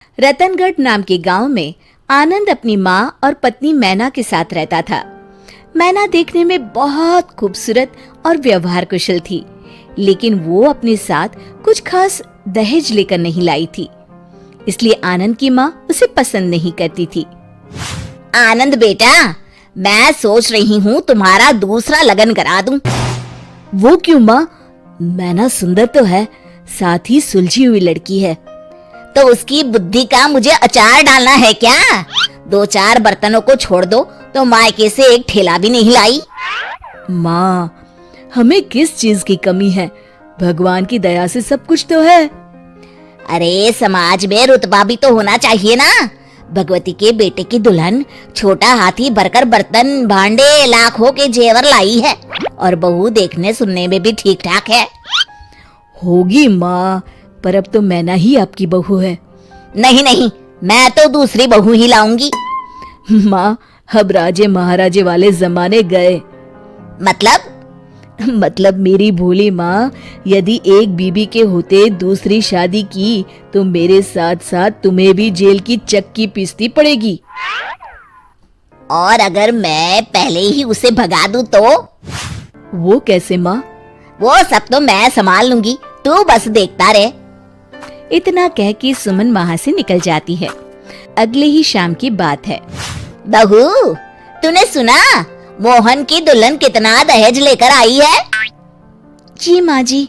रतनगढ़ नाम के गांव में आनंद अपनी माँ और पत्नी मैना के साथ रहता था। मैना देखने में बहुत खूबसूरत और व्यवहार कुशल थी, लेकिन वो अपने साथ कुछ खास दहेज लेकर नहीं लाई थी, इसलिए आनंद की माँ उसे पसंद नहीं करती थी। आनंद बेटा, मैं सोच रही हूँ तुम्हारा दूसरा लगन करा दूं। वो क्यों माँ? मैना सुंदर तो है, साथ ही सुलझी हुई लड़की है। तो उसकी बुद्धि का मुझे अचार डालना है क्या? 2-4 बर्तनों को छोड़ दो तो मायके से एक ठेला भी नहीं लाई। माँ, हमें किस चीज की कमी है? भगवान की दया से सब कुछ तो है। अरे समाज में रुतबा भी तो होना चाहिए ना। भगवती के बेटे की दुल्हन छोटा हाथी भरकर बर्तन भांडे लाखों के जेवर लाई है, और बहू देखने सुनने में भी ठीक ठाक है। होगी माँ, पर अब तो मैना ही आपकी बहू है। नहीं नहीं, मैं तो दूसरी बहू ही लाऊंगी। माँ, अब राजे महाराजे वाले जमाने गए। मतलब मेरी भोली माँ, यदि एक बीबी के होते दूसरी शादी की तो मेरे साथ साथ तुम्हें भी जेल की चक्की पीसती पड़ेगी। और अगर मैं पहले ही उसे भगा दूं तो? वो कैसे माँ? वो सब तो मैं संभाल लूंगी, तू बस देखता रहे। इतना कह के सुमन वहाँ से निकल जाती है। अगले ही शाम की बात है। बहू, तूने सुना मोहन की दुल्हन कितना दहेज लेकर आई है? जी माँ जी।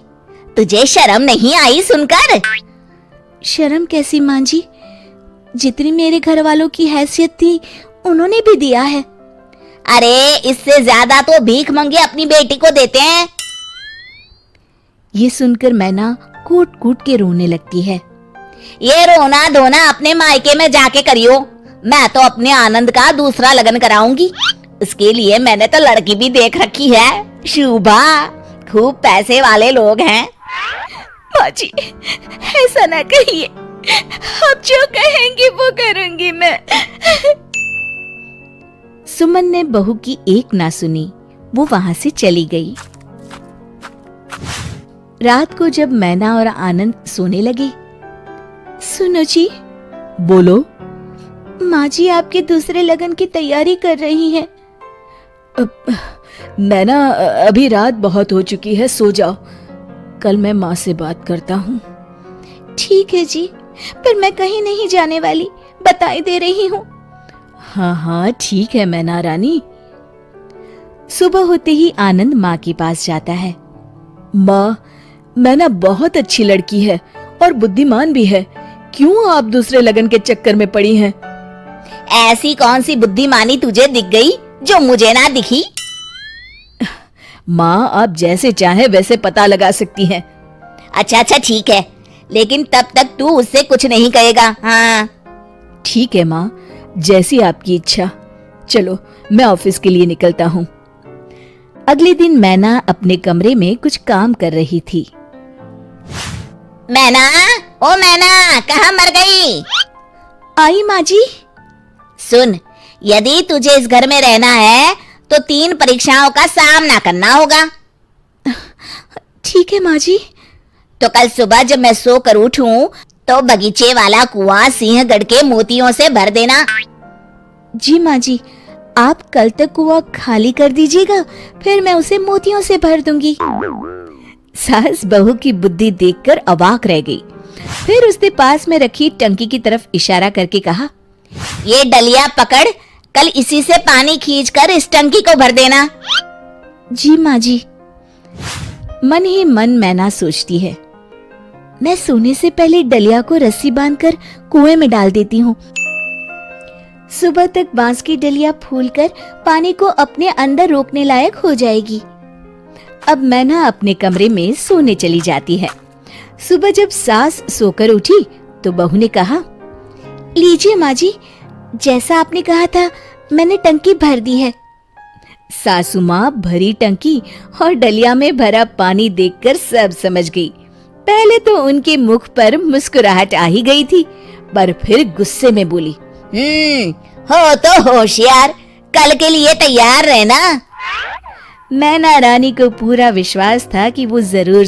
तुझे शर्म नहीं आई सुनकर? शर्म कैसी माँ जी? जितनी मेरे घर वालों की हैसियत थी उन्होंने भी दिया है। अरे इससे ज्यादा तो भीख मंगे अपनी बेटी को देते हैं। ये सुनकर मैना कूट कूट के रोने लगती है। ये रोना धोना अपने मायके में जाके करियो। मैं तो अपने आनंद का दूसरा लगन कराऊंगी। उसके लिए मैंने तो लड़की भी देख रखी है, शुभा। खूब पैसे वाले लोग हैं। माँ जी, ऐसा ना कहिए, आप जो कहेंगी वो करूंगी मैं। सुमन ने बहू की एक ना सुनी, वो वहां से चली गई। रात को जब मैना और आनंद सोने लगे, सुनो जी। बोलो। माँ जी आपके दूसरे लगन की तैयारी कर रही हैं। मैना, अभी रात बहुत हो चुकी है, सो जाओ। कल मैं माँ से बात करता हूँ। ठीक है जी, पर मैं कहीं नहीं जाने वाली, बताई दे रही हूँ। हाँ हाँ ठीक है मैना रानी। सुबह होते ही आनंद माँ के पास जाता है। माँ, मैना बहुत अच्छी लड़की है और बुद्धिमान भी है, क्यों आप दूसरे लगन के चक्कर में पड़ी हैं? ऐसी कौन सी बुद्धिमानी तुझे दिख गई जो मुझे ना दिखी? माँ, आप जैसे चाहे वैसे पता लगा सकती हैं। अच्छा ठीक है, लेकिन तब तक तू उससे कुछ नहीं कहेगा। हाँ ठीक है माँ, जैसी आपकी इच्छा। चलो मैं ऑफिस के लिए निकलता हूँ। अगले दिन मैना अपने कमरे में कुछ काम कर रही थी। मैना, ओ मैना, कहाँ मर गई? आई माँ जी। सुन, यदि तुझे इस घर में रहना है तो 3 परीक्षाओं का सामना करना होगा। ठीक है माँ जी। तो कल सुबह जब मैं सोकर उठूं तो बगीचे वाला कुआं सिंहगढ़ के मोतियों से भर देना। जी माँ जी, आप कल तक कुआं खाली कर दीजिएगा, फिर मैं उसे मोतियों से भर दूंगी। सास बहू की बुद्धि देखकर अवाक रह गई। फिर उसने पास में रखी टंकी की तरफ इशारा करके कहा, ये डलिया पकड़, कल इसी से पानी खींचकर इस टंकी को भर देना। जी माँ जी। मन ही मन मैना सोचती है, मैं सोने से पहले डलिया को रस्सी बांधकर कुएं में डाल देती हूँ। सुबह तक बांस की डलिया फूलकर पानी को अपने अंदर रोकने लायक हो जाएगी। अब मैना अपने कमरे में सोने चली जाती है। सुबह जब सास सोकर उठी तो बहू ने कहा, लीजिए माँ जी, जैसा आपने कहा था मैंने टंकी भर दी है। सासू माँ भरी टंकी और डलिया में भरा पानी देखकर सब समझ गई। पहले तो उनके मुख पर मुस्कुराहट आ ही गई थी, पर फिर गुस्से में बोली, हो तो होशियार, कल के लिए तैयार रहना। मैना रानी को पूरा विश्वास था कि वो जरूर